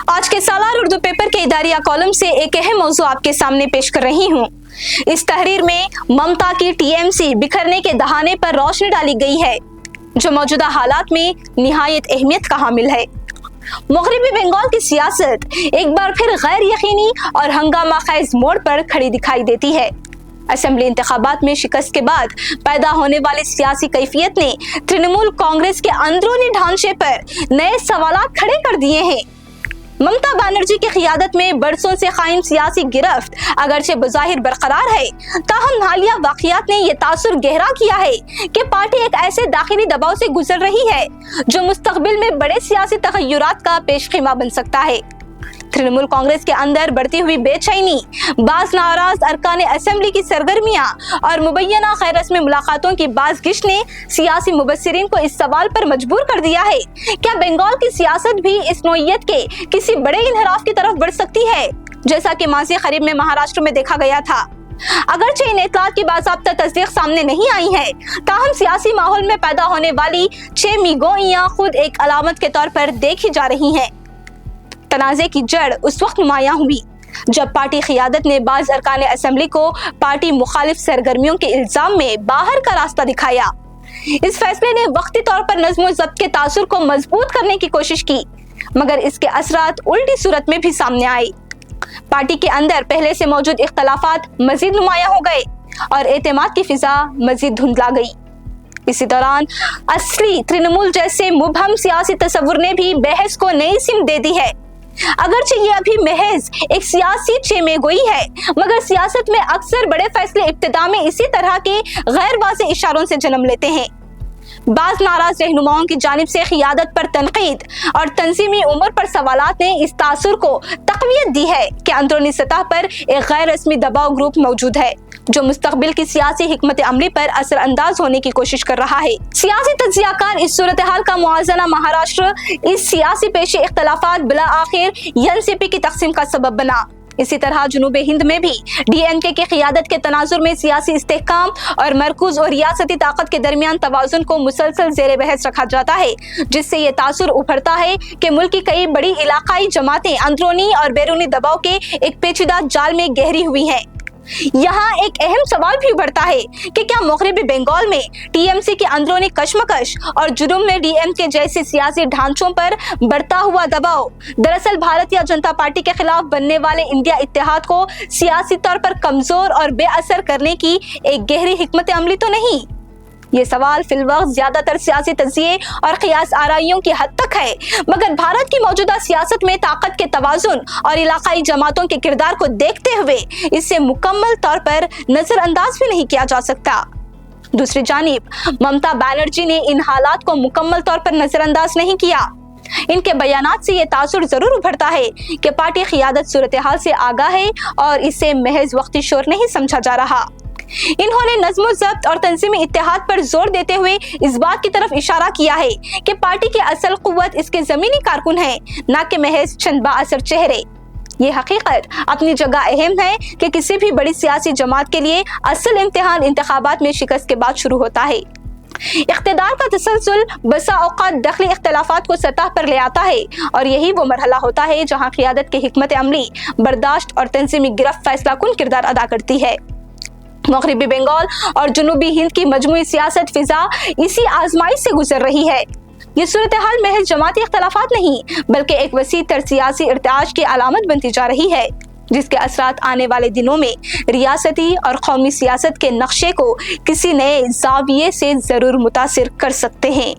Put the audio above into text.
आज के सालार उर्दू पेपर के इदारिया कॉलम से एक अहम मौजू आपके सामने पेश कर रही हूँ। इस तहरीर में ममता की टीएमसी बिखरने के दहाने पर रोशनी डाली गई है, जो मौजूदा हालात में निहायत अहमियत का हामिल है। मगरबी बंगाल की सियासत एक बार फिर गैर यकीनी और हंगामा खेज मोड़ पर खड़ी दिखाई देती है। असेंबली इंतखाबात में शिकस्त के बाद पैदा होने वाली सियासी कैफियत ने तृणमूल कांग्रेस के अंदरूनी ढांचे पर नए सवालात खड़े कर दिए हैं। ममता बनर्जी की क़ियादत में बरसों से कायम सियासी गिरफ्त अगरचे बज़ाहिर बरकरार है, ताहम हालिया वाक़ियात ने यह तासुर गहरा किया है कि पार्टी एक ऐसे दाखिली दबाव से गुजर रही है जो मुस्तक़बिल में बड़े सियासी तग़य्युरात का पेशखिमा बन सकता है। तृणमूल कांग्रेस के अंदर बढ़ती हुई बेचैनी, बाज़ नाराज अरकान असेंबली की सरगर्मियां और मुबैना गैर रस्मी मुलाकातों की बाज़गिश्त ने सियासी मुबस्सिरीन को इस सवाल पर मजबूर कर दिया है, क्या बंगाल की सियासत भी इस नौइयत के किसी बड़े इन्हिराफ की तरफ बढ़ सकती है, जैसा कि माज़ी क़रीब में महाराष्ट्र में देखा गया था। अगरचे इन इत्तलात की बाज़ाब्ता तस्दीक सामने नहीं आई है, ताहम सियासी माहौल में पैदा होने वाली चेमीगोइयां खुद एक अलामत के तौर पर देखी जा रही हैं। तनाज़े की जड़ उस वक्त नुमायां हुई जब पार्टी क़ियादत ने बाज़ अरकान असेंबली को पार्टी मुखालिफ सरगर्मियों के इल्जाम में बाहर का रास्ता दिखाया। इस फैसले ने वक्ती तौर पर नज़्म व ज़ब्त के तासुर को मजबूत करने की कोशिश की, मगर इसके असरात उल्टी सूरत में भी सामने आए। पार्टी के अंदर पहले से मौजूद इख्तलाफात मजीद नुमायां हो गए और एतमाद की फिजा मजीद धुंधला गई। इसी दौरान असली तृणमूल जैसे मुबहम सियासी तस्वुर ने भी बहस को नई सिम दे दी है। अगरचे ये अभी महज एक सियासी चेमेगोई है, मगर सियासत में अक्सर बड़े फैसले इब्तिदा में इसी तरह के गैर वाज़ेह इशारों से जन्म लेते हैं। बाज़ नाराज रहनुमाओं की जानिब से क़ियादत पर तनकीद और तंजीमी उम्र पर सवालात ने इस तासुर को तक़वियत दी है कि अंदरूनी सतह पर एक गैर रस्मी दबाव ग्रुप मौजूद है जो मुस्तक़बिल की सियासी हिकमत अमली पर असर अंदाज होने की कोशिश कर रहा है। सियासी तज्ज़ियाकार इस सूरत हाल का मुआज़ना महाराष्ट्र इस सियासी पेशे इख्तलाफात बिला आखिर एनसीपी की तक़सीम का सबब बना। इसी तरह जुनूबी हिंद में भी डीएमके की क़ियादत के तनाजुर में सियासी इस्तेहकाम और मरकूज और रियासती ताकत के दरमियान तवाज़ुन को मुसलसल ज़ेरे बहस रखा जाता है, जिससे ये तासुर उभरता है कि मुल्क की कई बड़ी इलाकाई जमातें अंदरूनी और बैरूनी दबाव के एक पेचीदा जाल में गहरी हुई हैं। यहाँ एक अहम सवाल भी उभरता है कि क्या मगरबी बंगाल में टीएमसी की अंदरूनी कशमकश और जुर्म में डीएमके जैसे सियासी ढांचों पर बढ़ता हुआ दबाव दरअसल भारतीय जनता पार्टी के खिलाफ बनने वाले इंडिया इत्तेहाद को सियासी तौर पर कमजोर और बेअसर करने की एक गहरी हिकमत अमली तो नहीं? ये सवाल फिलवक्त ज्यादातर सियासी तज्ज़िये और क़ियास आराइयों की हद तक है, मगर भारत की मौजूदा सियासत में ताकत के तवाज़ुन और इलाकाई जमातों के किरदार को देखते हुए इसे मुकम्मल तौर पर नजरअंदाज भी नहीं किया जा सकता। दूसरी जानिब ममता बनर्जी ने इन हालात को मुकम्मल तौर पर नजरअंदाज नहीं किया। इनके बयानात से ये तासुर जरूर उभरता है कि पार्टी क़ियादत सूरत हाल से आगाह है और इसे महज वक्ती शोर नहीं समझा जा रहा। इन्होंने नज़्म ज़ब्त और तंज़ीमी इत्तेहाद पर जोर देते हुए इस बात की तरफ इशारा किया है कि पार्टी की असल कुव्वत इसके ज़मीनी कारकुन है, न कि महज चंद बाअसर चेहरे। ये हकीकत अपनी जगह अहम है कि किसी भी बड़ी सियासी जमात के लिए असल इम्तिहान इंतखाबात में शिकस्त के बाद शुरू होता है। इख्तिदार का तसलसल बसा औक़ात दखली इख्तिलाफात को सतह पर ले आता है और यही वो मरहला होता है जहाँ क़ियादत की हिकमत अमली बर्दाश्त और तंज़ीमी गिरफ्त फैसला कुन किरदार अदा करती है। मगरबी बंगाल और जुनूबी हिंद की मजमूई सियासत फिजा इसी आजमाइश से गुजर रही है। ये सूरत हाल महज जमाती इख्तलाफात नहीं, बल्कि एक वसी तर सियासी इर्तिआज की अलामत बनती जा रही है, जिसके असरात आने वाले दिनों में रियासती और कौमी सियासत के नक्शे को किसी नए ज़ाविये से जरूर मुतासिर कर सकते हैं।